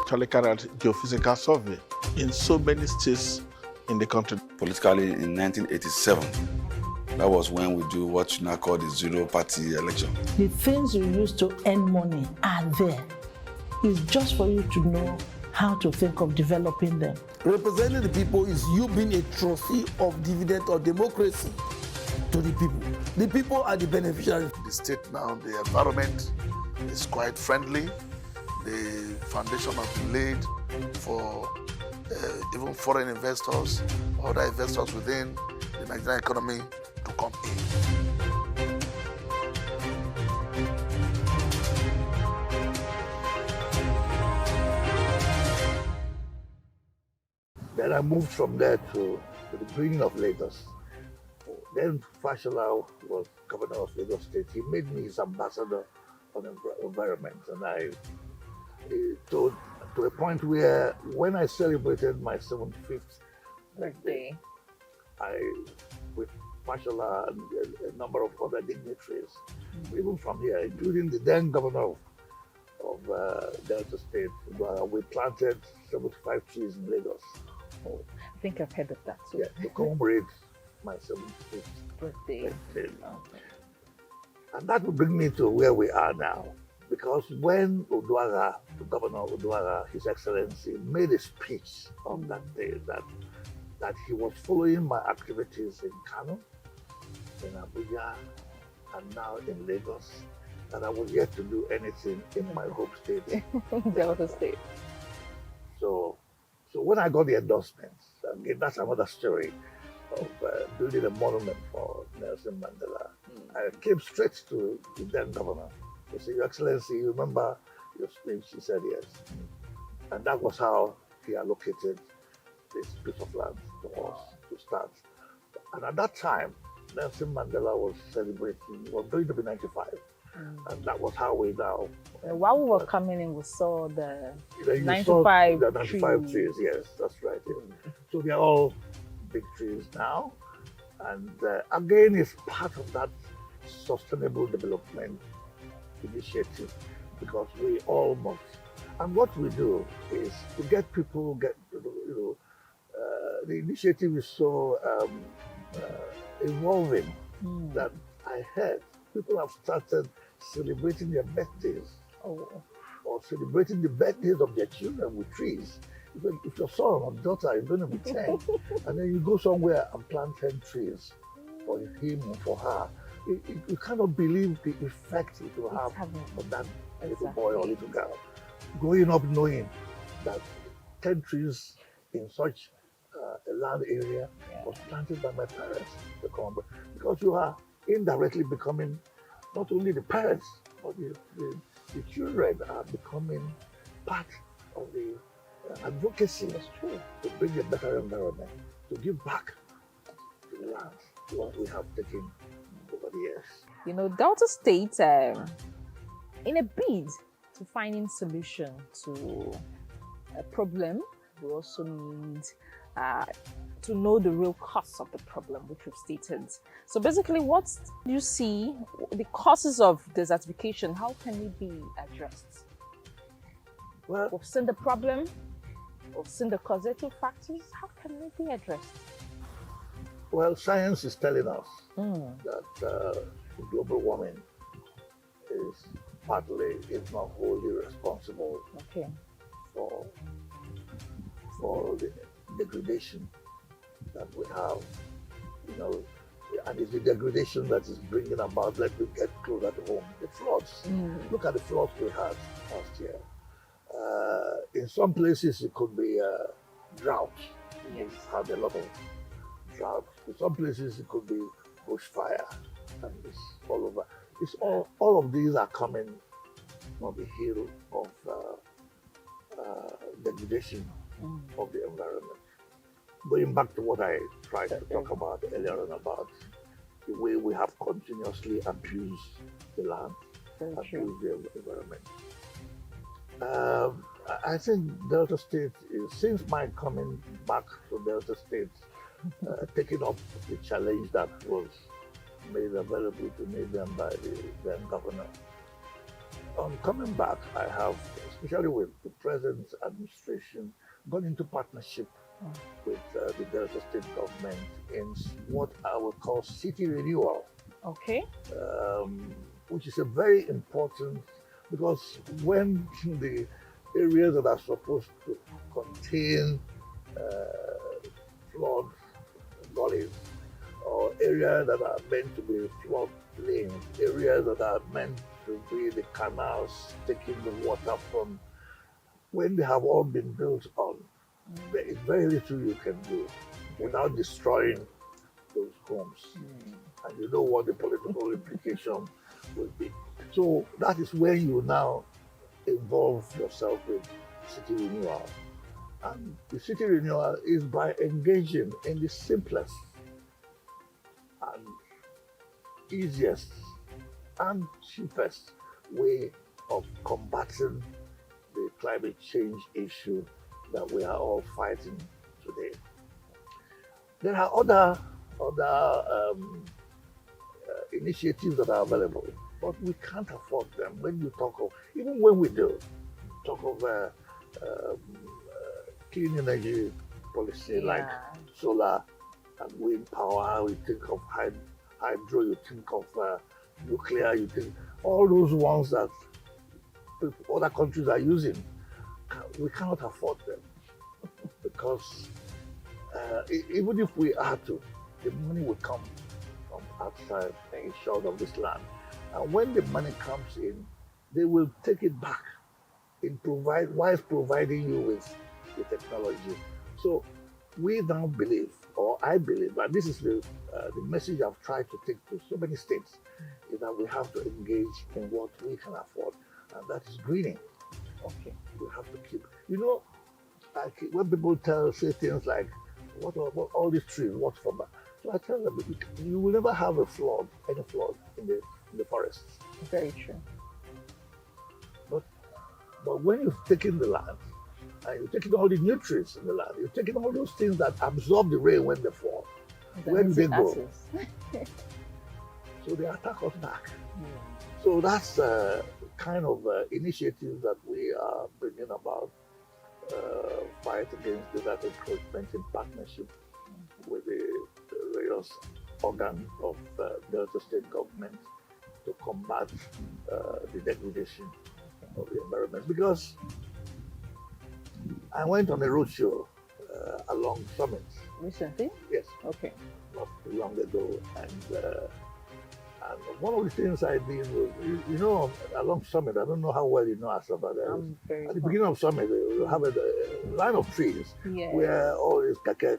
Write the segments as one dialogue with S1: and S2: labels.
S1: actually carried out geophysical survey in so many states in the country.
S2: Politically, in 1987, that was when we do what you now call the zero-party election.
S3: The things you use to earn money are there. It's just for you to know how to think of developing them.
S4: Representing the people is you being a trophy of dividend of democracy to the people. The people are the beneficiaries.
S5: The state now, the environment is quite friendly. The foundation has been laid for even foreign investors, other investors within the Nigerian economy to come in.
S4: Then I moved from there to the beginning of Lagos. Then Fashola was governor of Lagos State. He made me his ambassador on environment, and to a point where when I celebrated my 75th birthday, with Fashola and a number of other dignitaries, even from here, including the then governor of Delta State, we planted 75 trees in Lagos.
S6: Oh, I think I've heard of that too.
S4: Yeah, to commemorate my 75th birthday.
S6: Okay.
S4: And that will bring me to where we are now. Because when Oduagha, the Governor Oduagha, His Excellency, made a speech on that day that he was following my activities in Kano, in Abuja, and now in Lagos, that I was yet to do anything in my home state.
S6: Delta State.
S4: So when I got the endorsements, again, that's another story of building a monument for Nelson Mandela. I came straight to the then governor to say, Your Excellency, you remember your speech? He said yes. And that was how he allocated this piece of land to us to start. And at that time, Nelson Mandela was going to be 95. And that was how we now.
S6: While we were coming in, we saw the
S4: 95 trees. Yes, that's right. Yes. So they're all big trees now. And again, it's part of that sustainable development initiative, because we all must. And what we do is to get people, the initiative is so evolving that I heard people have started celebrating their birthdays or celebrating the birthdays of their children with trees. If your son or daughter is going to be 10, and then you go somewhere and plant 10 trees for him or for her, you cannot believe the effect it will have on that little boy or little girl. Growing up knowing that 10 trees in such a land area was planted by my parents, because you are indirectly becoming not only the parents, but the children are becoming part of the advocacy. That's true. To bring a better environment, to give back to the land, what we have taken over the years.
S6: You know, Delta State, in a bid to finding solution to a problem, we also need to know the real cause of the problem, which we've stated. So basically, what do you see the causes of desertification? How can it be addressed?
S4: Well,
S6: we've seen the problem, we've seen the causative factors. How can it be addressed?
S4: Well, science is telling us that global warming is partly, if not wholly, responsible for the degradation that we have, and it's the degradation that is bringing about, let me get closer to home, the floods. Look at the floods we had last year. In some places it could be drought. We've had a lot of drought. In some places it could be bushfire, and it's all over. It's all of these are coming on the heel of degradation of the environment. Going back to what I tried to talk about earlier on, about the way we have continuously abused the land, abused the environment. I think Delta State, since my coming back to Delta State, taking up the challenge that was made available to me then by the then governor, on coming back, I have, especially with the present administration, gone into partnership with the Delta State government in what I would call city renewal,
S6: Okay.
S4: which is a very important, because when the areas that are supposed to contain flood gullies, or areas that are meant to be flood plains, areas that are meant to be the canals taking the water from, when they have all been built on, there is very little you can do without destroying those homes. And you know what the political implication will be. So that is where you now involve yourself with city renewal. And the city renewal is by engaging in the simplest and easiest and cheapest way of combating the climate change issue that we are all fighting today. There are other initiatives that are available, but we can't afford them. When you talk of, even when we do talk of clean energy policy like solar and wind power, we think of hydro, you think of nuclear, you think all those ones that other countries are using. We cannot afford them because even if we are to, the money will come from outside the shores of this land. And when the money comes in, they will take it back whilst providing you with the technology. So we now believe, or I believe, and this is the message I've tried to take to so many states, is that we have to engage in what we can afford, and that is greening. Okay, we have to keep. You know, like when people say things like, "What all these trees? What's for that?" So I tell them, you will never have any flood in the forests.
S6: Very true.
S4: But when you've taken the land, and you're taking all the nutrients in the land, you're taking all those things that absorb the rain when they fall, where do they go? So they attack us back. So that's the kind of initiative that we are bringing about, fight against desert encroachment in partnership with the various organs of Delta State government to combat the degradation of the environment. Because I went on a roadshow along Summit.
S6: Recently?
S4: Yes.
S6: Okay.
S4: Not too long ago, and one of the things I did was, you know, along Summit, I don't know how well you know Asaba. At the beginning of Summit, you have a line of trees where all these cacao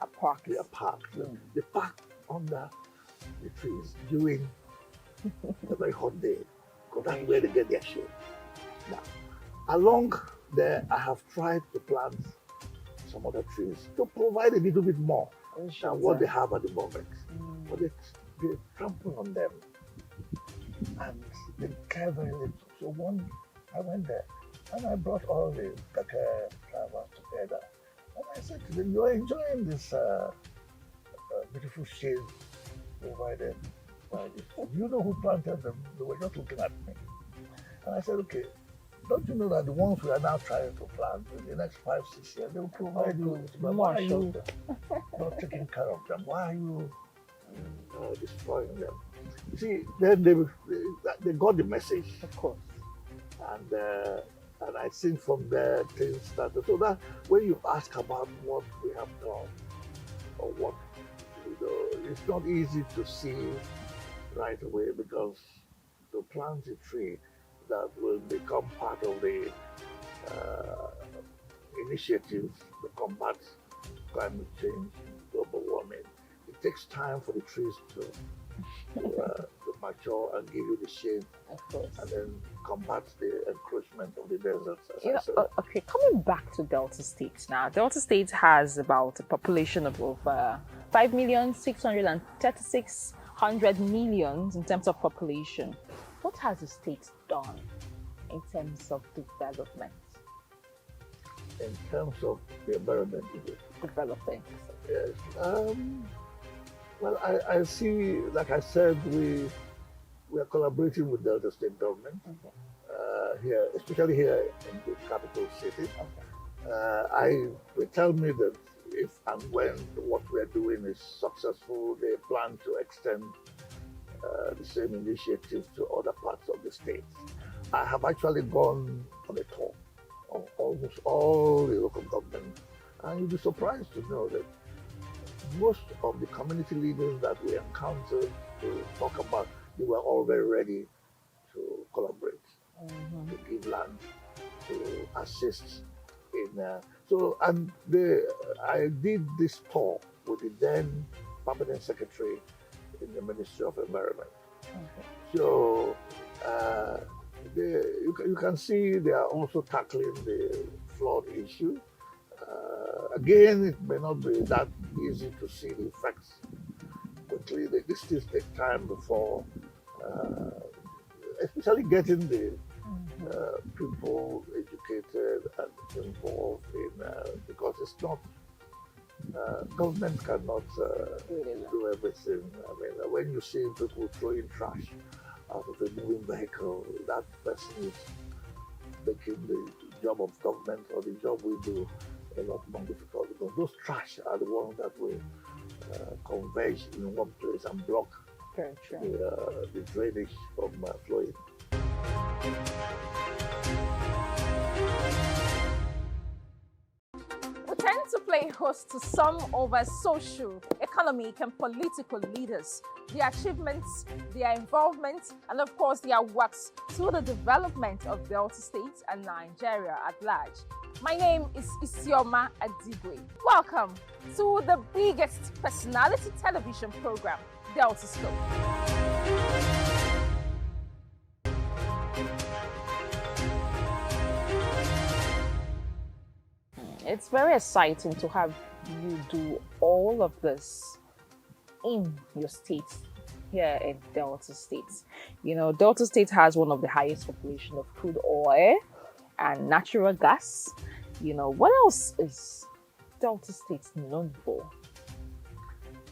S4: are parked. They park under the trees during a very hot day, because that's where they get their shade. Now, along there, I have tried to plant some other trees to provide a little bit more than what they have at the moment. But they trample on them and they care very little. So I went there and I brought all the cacao flowers together. And I said to them, "You're enjoying this beautiful shade provided by this. You know who planted them?" They were just looking at me. And I said, "Okay, don't you know that the ones we are now trying to plant in the next 5-6 years, they will provide you with, but why are you not taking care of them? Why are you destroying them?" You see, then they got the message. Of course. And I think from there things started. So that when you ask about what we have done, or what, it's not easy to see right away, because to plant a tree that will become part of the initiatives to combat climate change, global warming, it takes time for the trees to mature and give you the shade, and then combat the encroachment of the deserts.
S6: Okay, coming back to Delta State now. Delta State has about a population of over 5,636,000 in terms of population. What has the state done in terms of development?
S4: In terms of the environment,
S6: developing?
S4: Yes. Well, I see, like I said, we are collaborating with Delta State government here, especially here in the capital city. They tell me that if and when what we are doing is successful, they plan to extend the same initiative to other parts of the state. I have actually gone on a tour of almost all the local governments, and you'll be surprised to know that most of the community leaders that we encountered to talk about, they were all very ready to collaborate, to give land, to assist in. I did this tour with the then permanent secretary in the Ministry of Environment. So you can see they are also tackling the flood issue. Again, it may not be that easy to see the effects quickly. This still takes time before, especially getting the people educated and involved in, because it's not, government cannot do everything. I mean, when you see people throwing trash out of a moving vehicle, that person is making the job of government or the job we do a lot more difficult, because those trash are the ones that will converge in one place and block the drainage from flowing.
S6: We tend to play host to some of our social, economic, and political leaders, their achievements, their involvement, and of course their works to the development of Delta State and Nigeria at large. My name is Isioma Adigwe. Welcome to the biggest personality television program, Delta Scope. It's very exciting to have you do all of this in your state, here in Delta State. You know, Delta State has one of the highest population of crude oil and natural gas. You know, what else is Delta State known for?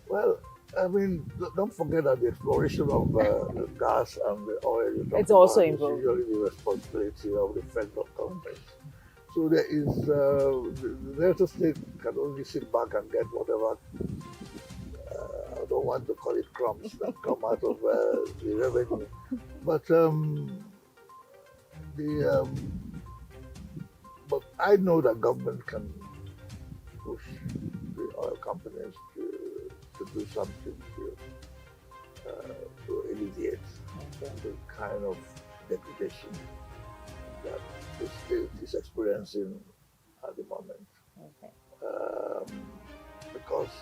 S4: Well, I mean, don't forget that the exploration of the gas and the oil
S6: it's also involved.
S4: Is usually the responsibility of the federal government. So there is, the Delta State can only sit back and get whatever, I don't want to call it crumbs that come out of the revenue. But but I know that government can push the oil companies to do something to alleviate the kind of degradation that the state is experiencing at the moment. Because,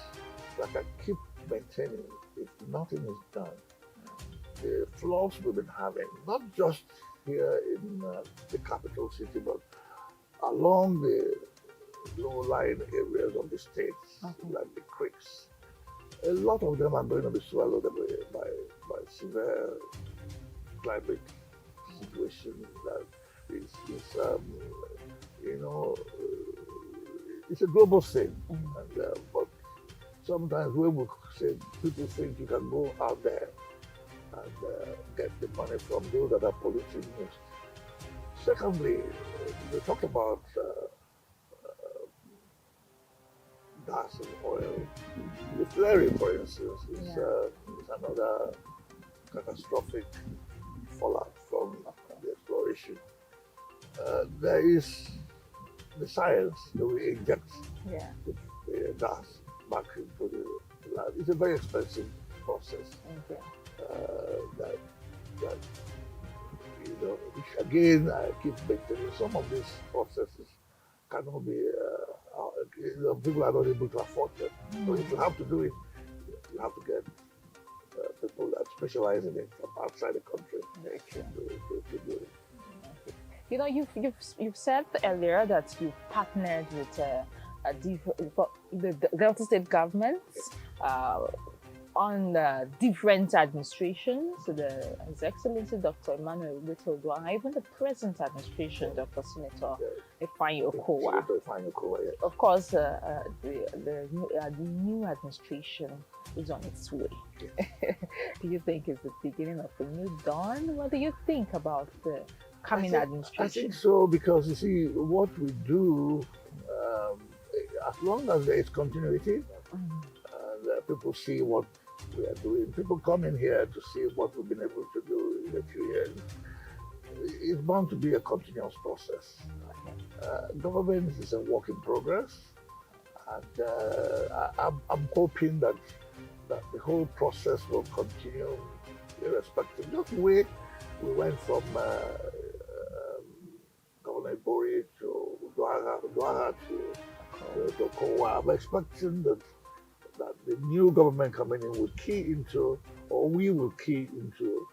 S4: like I keep maintaining, if nothing is done, the floods we've been having, not just here in the capital city, but along the low-lying areas of the states, like the creeks, a lot of them are going to be swallowed away by severe climate situation that is you know, it's a global thing. And, but sometimes when we say, people think you can go out there and get the money from those that are polluting most. Secondly, we talk about gas and oil. The flaring, for instance, is another catastrophic fallout from the exploration. There is the science that we inject the gas back into the land. It's a very expensive process. That you know, which again I keep maintaining, some of these processes cannot be. People are not able to afford them. So if you have to do it, you have to get people that specialize in it from outside the country to do it.
S6: You know, you've said earlier that you partnered with the Delta State government on different administrations, His Excellency Dr. Emmanuel Ogbetodo, and even the present administration, Dr. Senator Ifeanyi Okowa.
S4: Senator Ifeanyi Okowa, yes.
S6: Of course, the new administration is on its way. Do you think it's the beginning of a new dawn? What do you think about the coming administration?
S4: I think so, because you see, what we do, as long as there is continuity, and people see what we are doing, people come in here to see what we've been able to do in a few years, it's bound to be a continuous process. Government is a work in progress, and I'm hoping that the whole process will continue irrespective. Just the way we went from Governor Bori to Duara to Okowa. I'm expecting that the new government coming in will key into, or we will key into,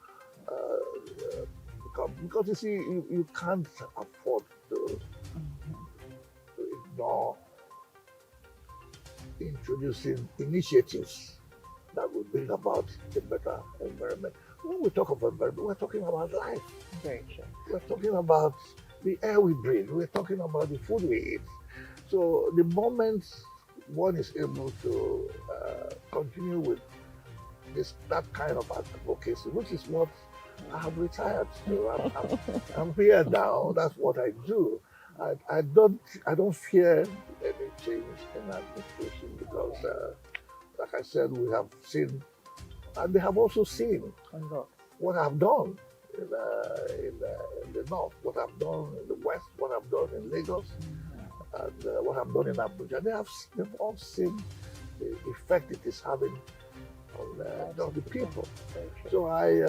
S4: because you see, you can't afford to ignore introducing initiatives that will bring about a better environment. When we talk of environment, we're talking about life.
S6: Very true.
S4: We're talking about the air we breathe. We're talking about the food we eat. So the moment one is able to continue with that kind of advocacy, which is what I have retired to. I'm here now. That's what I do. I don't fear any change in administration because, like I said, we have seen, and they have also seen what I've done in the north, what I've done in the west, what I've done in Lagos, and what I've done in Abuja. They've all seen the effect it is having on the people. So I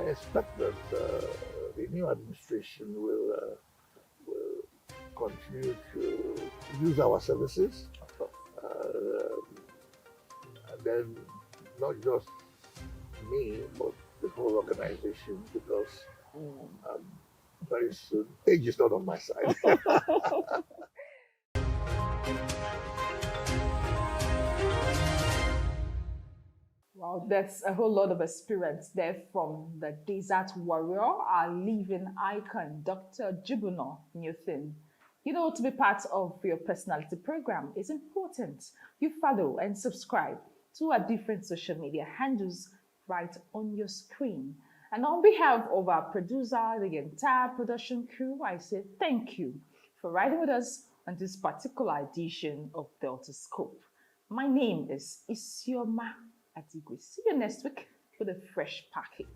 S4: expect that the new administration will continue to use our services, and then not just me, but the whole organization, because very soon age is not on my side.
S6: Wow, there's a whole lot of experience there from the desert warrior, our living icon, Dr. Jibunoh Nyothin. You know, to be part of your personality program is important. You follow and subscribe to our different social media handles right on your screen. And on behalf of our producer, the entire production crew, I say thank you for riding with us on this particular edition of Delta Scope. My name is Isioma Adigwe. See you next week with a fresh package.